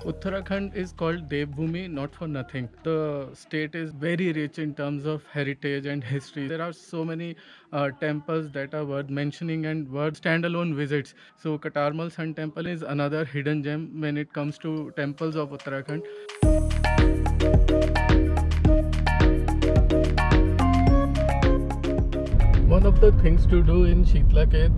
Uttarakhand is called Devbhumi not for nothing. The state is very rich in terms of heritage and history. There are so many temples that are worth mentioning and worth standalone visits. So Katarmal Sun Temple is another hidden gem when it comes to temples of Uttarakhand. One of the things to do in Shitlakhet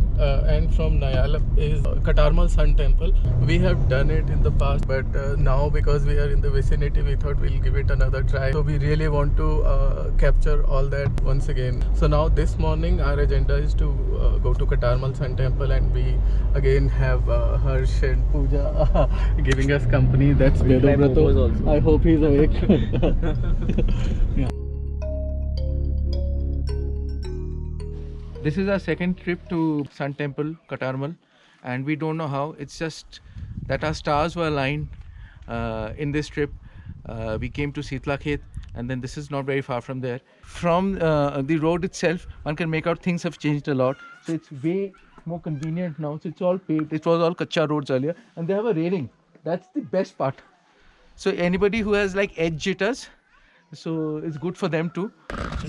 and from Nayalap is Katarmal Sun Temple. We have done it in the past, but now because we are in the vicinity, we thought we'll give it another try. So we really want to capture all that once again. So now this morning our agenda is to go to Katarmal Sun Temple, and we again have Harsh and Pooja giving us company. That's Vedobrato. I hope he's awake. Yeah. This is our second trip to Sun Temple, Katarmal, and we don't know how. It's just that our stars were aligned in this trip. We came to Shitlakhet, and then this is not very far from there. From the road itself, one can make out things have changed a lot. So it's way more convenient now. So it's all paved. It was all kacha roads earlier, and they have a railing. That's the best part. So anybody who has like edge jitters, so it's good for them too.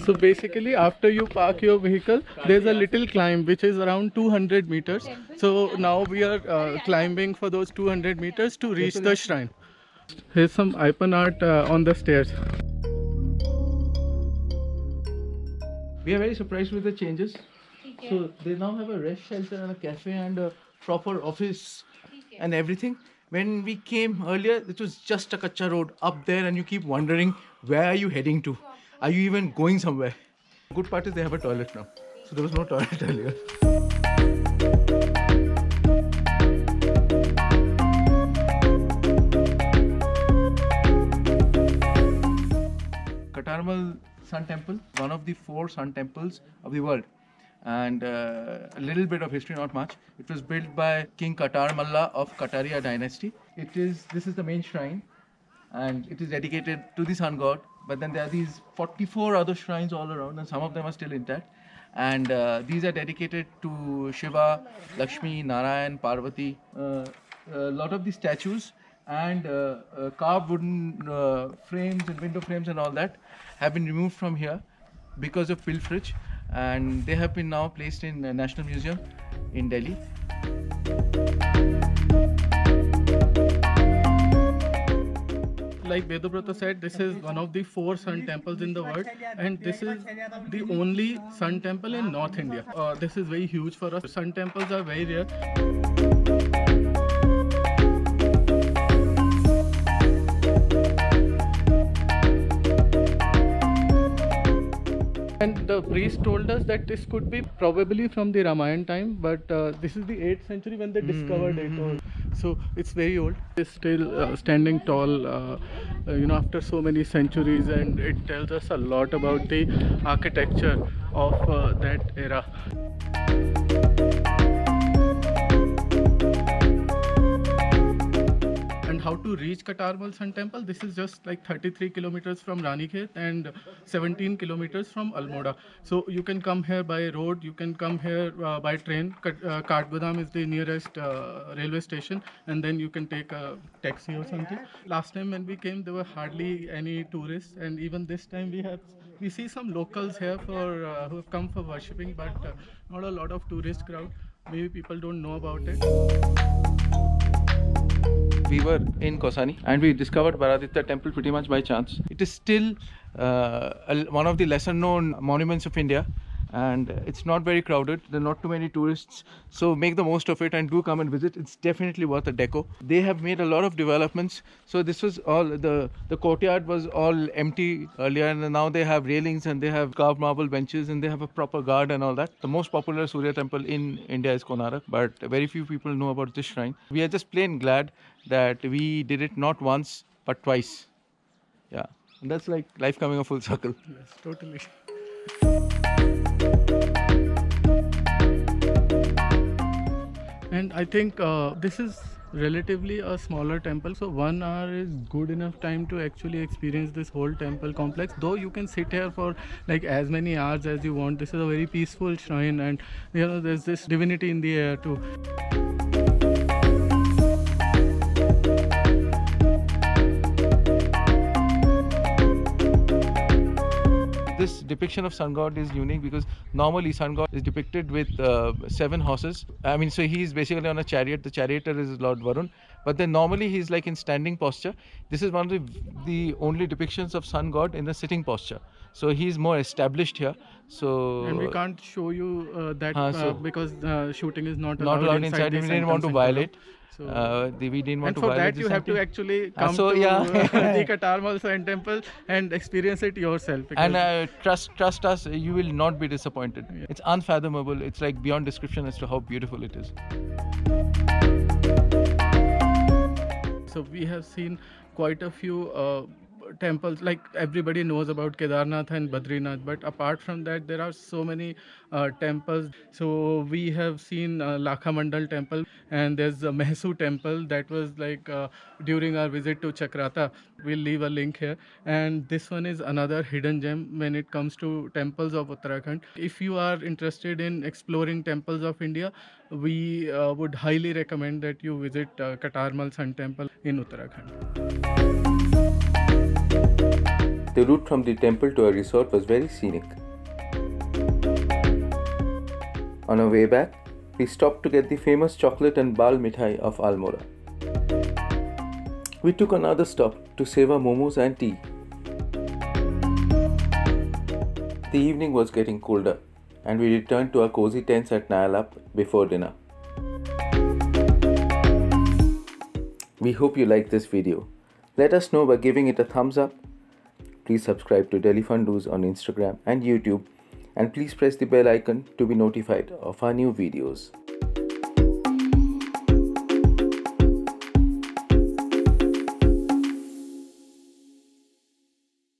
So basically, after you park your vehicle, there's a little climb which is around 200 meters. So now we are climbing for those 200 meters to reach the shrine. Here's some icon art on the stairs. We are very surprised with the changes. So they now have a rest shelter and a cafe and a proper office and everything. When we came earlier, it was just a kacha road up there, and you keep wondering, where are you heading to? Are you even going somewhere? Good part is they have a toilet now. So there was no toilet earlier. Katarmal Sun Temple, one of the 4 sun temples of the world. And a little bit of history, not much. It was built by King Katarmal of Kataria dynasty. This is the main shrine, and it is dedicated to the sun god. But then there are these 44 other shrines all around, and some of them are still intact. And these are dedicated to Shiva, Lakshmi, Narayan, Parvati. A lot of the statues and carved wooden frames and window frames and all that have been removed from here because of pilferage, and they have been now placed in the National Museum in Delhi. Like Vedobrato said, this is one of the 4 sun temples in the world, and this is the only sun temple in North India. This is very huge for us. Sun temples are very rare. And the priest told us that this could be probably from the Ramayana time, but this is the 8th century when they discovered it. So it's very old. It's still standing tall, after so many centuries, and it tells us a lot about the architecture of that era. And how to reach Katarmal Sun Temple? This is just like 33 kilometers from Ranikhet and 17 kilometers from Almora. So you can come here by road, you can come here by train. Katgodam is the nearest railway station, and then you can take a taxi or something. Last time when we came, there were hardly any tourists, and even this time we see some locals here who have come for worshipping, but not a lot of tourist crowd. Maybe people don't know about it. We were in Kausani and we discovered Burhaditya Temple pretty much by chance. It is still one of the lesser known monuments of India, and it's not very crowded. There are not too many tourists, so make the most of it and do come and visit. It's definitely worth a deco. They have made a lot of developments. So this was all, the courtyard was all empty earlier, and now they have railings and they have carved marble benches and they have a proper guard and all that. The most popular Surya temple in India is Konark, but very few people know about this shrine. We are just plain glad that we did it not once but twice. Yeah, and that's like life coming a full circle. Yes, totally. And I think this is relatively a smaller temple, so 1 hour is good enough time to actually experience this whole temple complex. Though you can sit here for like as many hours as you want. This is a very peaceful shrine, and there's this divinity in the air too. this depiction of sun god is unique because normally sun god is depicted with 7 horses. I mean, so he's basically on a chariot. The charioteer is Lord Varun, but then normally he's like in standing posture. This is one of the only depictions of sun god in the sitting posture. So he's more established here. So And we can't show you that because shooting is not allowed inside. the We didn't want to Central violate. So, We didn't want and to for violate that you have to actually come so, to yeah. the Katarmal Sun Temple and experience it yourself. And trust us, you will not be disappointed. Yeah. It's unfathomable. It's like beyond description as to how beautiful it is. So we have seen quite a few temples. Like everybody knows about Kedarnath and Badrinath, but apart from that there are so many temples. So we have seen Lakhamandal temple, and there's a Mehesu temple that was like during our visit to Chakrata. We'll leave a link here. And this one is another hidden gem when it comes to temples of Uttarakhand. If you are interested in exploring temples of India, we would highly recommend that you visit Katarmal Sun Temple in Uttarakhand. The route from the temple to our resort was very scenic. On our way back, we stopped to get the famous chocolate and bal mithai of Almora. We took another stop to savor momos and tea. The evening was getting colder, and we returned to our cozy tents at Nayalap before dinner. We hope you liked this video. Let us know by giving it a thumbs up. Please subscribe to Delhi Fundus on Instagram and YouTube, and please press the bell icon to be notified of our new videos.